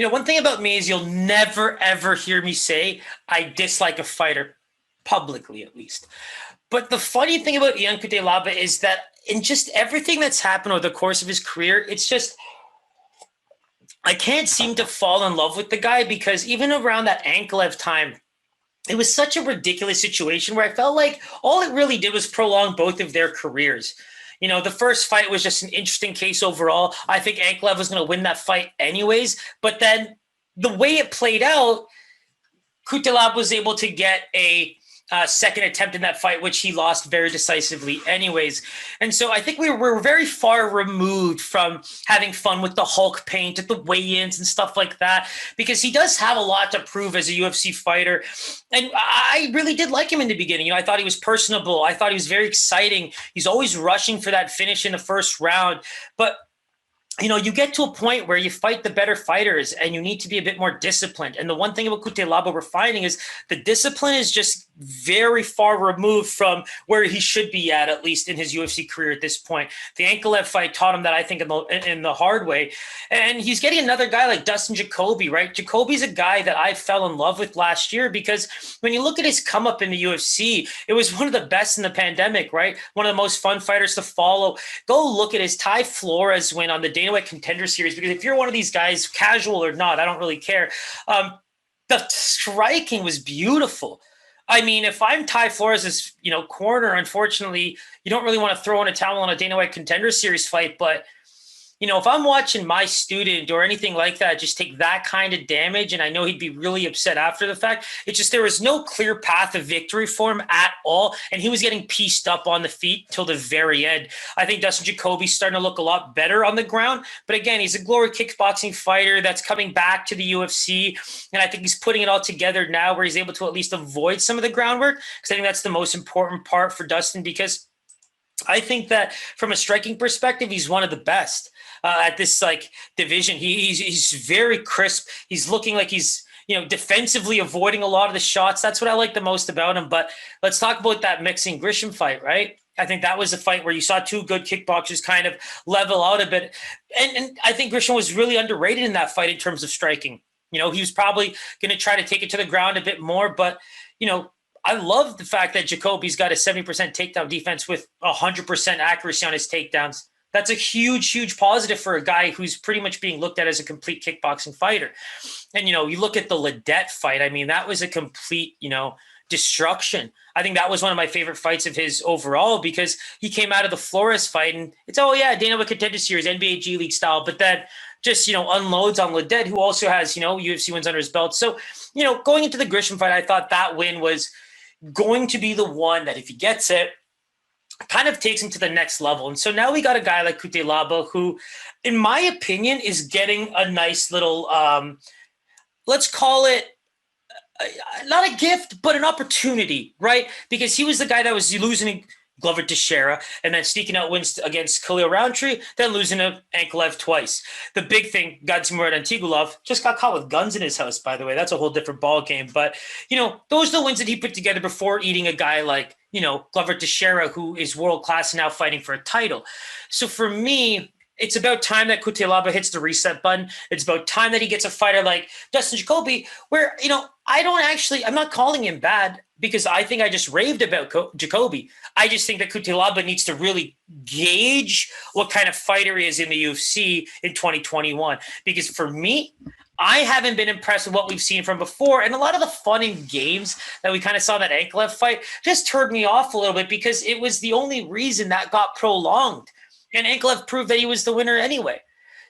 one thing about me is you'll never, ever hear me say I dislike a fighter, publicly at least. But the funny thing about Ian Cutelaba is that in just everything that's happened over the course of his career, it's just I can't seem to fall in love with the guy because even around that Anklev time, it was such a ridiculous situation where I felt like all it really did was prolong both of their careers. The first fight was just an interesting case overall. I think Anklev was going to win that fight anyways, but then the way it played out, Cutelaba was able to get a second attempt in that fight, which he lost very decisively anyways. And so I think we were very far removed from having fun with the Hulk paint at the weigh-ins and stuff like that, because he does have a lot to prove as a UFC fighter. And I really did like him in the beginning. I thought he was personable. I thought he was very exciting. He's always rushing for that finish in the first round. But you get to a point where you fight the better fighters and you need to be a bit more disciplined. And the one thing about Cutelaba we're finding is the discipline is just very far removed from where he should be at least in his UFC career at this point. The Anklev fight taught him that, I think, in the hard way. And he's getting another guy like Dustin Jacoby, right? Jacoby's a guy that I fell in love with last year because when you look at his come up in the UFC, it was one of the best in the pandemic, right? One of the most fun fighters to follow. Go look at his Ty Flores win on the Dana White Contender Series, because if you're one of these guys, casual or not, I don't really care. The striking was beautiful. I mean, if I'm Ty Flores' corner, unfortunately, you don't really want to throw in a towel on a Dana White Contender Series fight, but if I'm watching my student or anything like that just take that kind of damage, and I know he'd be really upset after the fact, it's just there was no clear path of victory for him at all, and he was getting pieced up on the feet till the very end. I think Dustin Jacoby's starting to look a lot better on the ground, but again, he's a glory kickboxing fighter that's coming back to the UFC, and I think he's putting it all together now where he's able to at least avoid some of the groundwork, because I think that's the most important part for Dustin, because I think that from a striking perspective, he's one of the best at this division. He's very crisp. He's looking like he's defensively avoiding a lot of the shots. That's what I like the most about him. But let's talk about that mixing Grisham fight, right? I think that was a fight where you saw two good kickboxers kind of level out a bit. And I think Grisham was really underrated in that fight in terms of striking. He was probably going to try to take it to the ground a bit more, but I love the fact that Jacoby's got a 70% takedown defense with 100% accuracy on his takedowns. That's a huge, huge positive for a guy who's pretty much being looked at as a complete kickboxing fighter. And, you look at the Ledette fight. I mean, that was a complete, destruction. I think that was one of my favorite fights of his overall, because he came out of the Flores fight and it's, Dana White Contender Series, NBA G League style, but then just, unloads on Ledette, who also has, UFC wins under his belt. So, going into the Grisham fight, I thought that win was going to be the one that if he gets it, kind of takes him to the next level. And so now we got a guy like Cutelaba who, in my opinion, is getting a nice little, let's call it, not a gift, but an opportunity, right? Because he was the guy that was losing Glover Teixeira and then sneaking out wins against Khalil Roundtree, then losing to Anklev twice. The big thing, Godzimurad Antigulov just got caught with guns in his house, by the way. That's a whole different ball game. But, those are the wins that he put together before eating a guy like, Glover Teixeira, who is world-class and now fighting for a title. So for me, it's about time that Cutelaba hits the reset button. It's about time that he gets a fighter like Dustin Jacoby, where, I'm not calling him bad, because I think I just raved about Jacoby. I just think that Cutelaba needs to really gauge what kind of fighter he is in the UFC in 2021. Because for me, I haven't been impressed with what we've seen from before. And a lot of the fun and games that we kind of saw in that Anklev fight just turned me off a little bit, because it was the only reason that got prolonged. And Anklev proved that he was the winner anyway.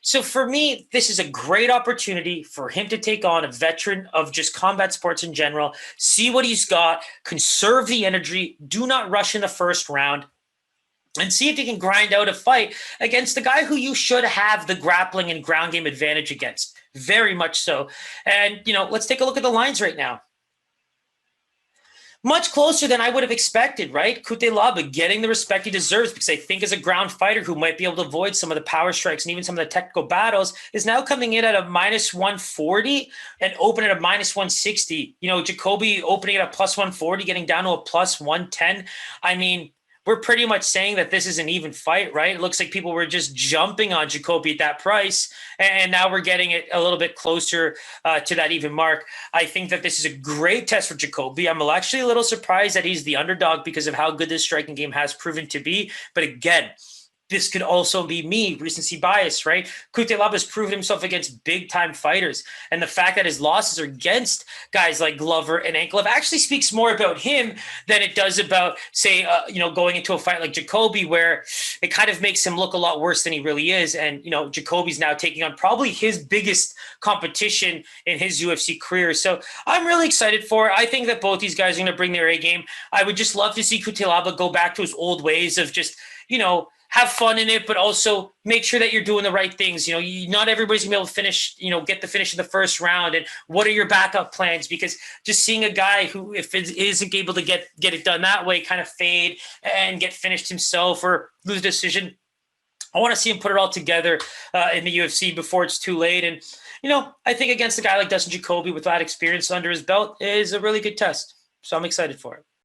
So for me, this is a great opportunity for him to take on a veteran of just combat sports in general, see what he's got, conserve the energy, do not rush in the first round, and see if he can grind out a fight against the guy who you should have the grappling and ground game advantage against. Very much so. And, let's take a look at the lines right now. Much closer than I would have expected, right? Cutelaba getting the respect he deserves, because I think as a ground fighter who might be able to avoid some of the power strikes and even some of the technical battles, is now coming in at a minus 140 and open at a minus 160. Jacoby opening at a plus 140, getting down to a plus 110. I mean, we're pretty much saying that this is an even fight, right? It looks like people were just jumping on Jacoby at that price, and now we're getting it a little bit closer to that even mark. I think that this is a great test for Jacoby. I'm actually a little surprised that he's the underdog because of how good this striking game has proven to be. But again, this could also be me, recency bias, right? Cutelaba has proven himself against big-time fighters. And the fact that his losses are against guys like Glover and Anklev actually speaks more about him than it does about, say, going into a fight like Jacoby, where it kind of makes him look a lot worse than he really is. And, Jacoby's now taking on probably his biggest competition in his UFC career. So I'm really excited for it. I think that both these guys are going to bring their A game. I would just love to see Cutelaba go back to his old ways of just, have fun in it, but also make sure that you're doing the right things. Not everybody's gonna be able to finish, get the finish in the first round. And what are your backup plans? Because just seeing a guy who, if it isn't able to get it done that way, kind of fade and get finished himself or lose a decision, I want to see him put it all together in the UFC before it's too late. And, I think against a guy like Dustin Jacoby with that experience under his belt is a really good test. So I'm excited for it.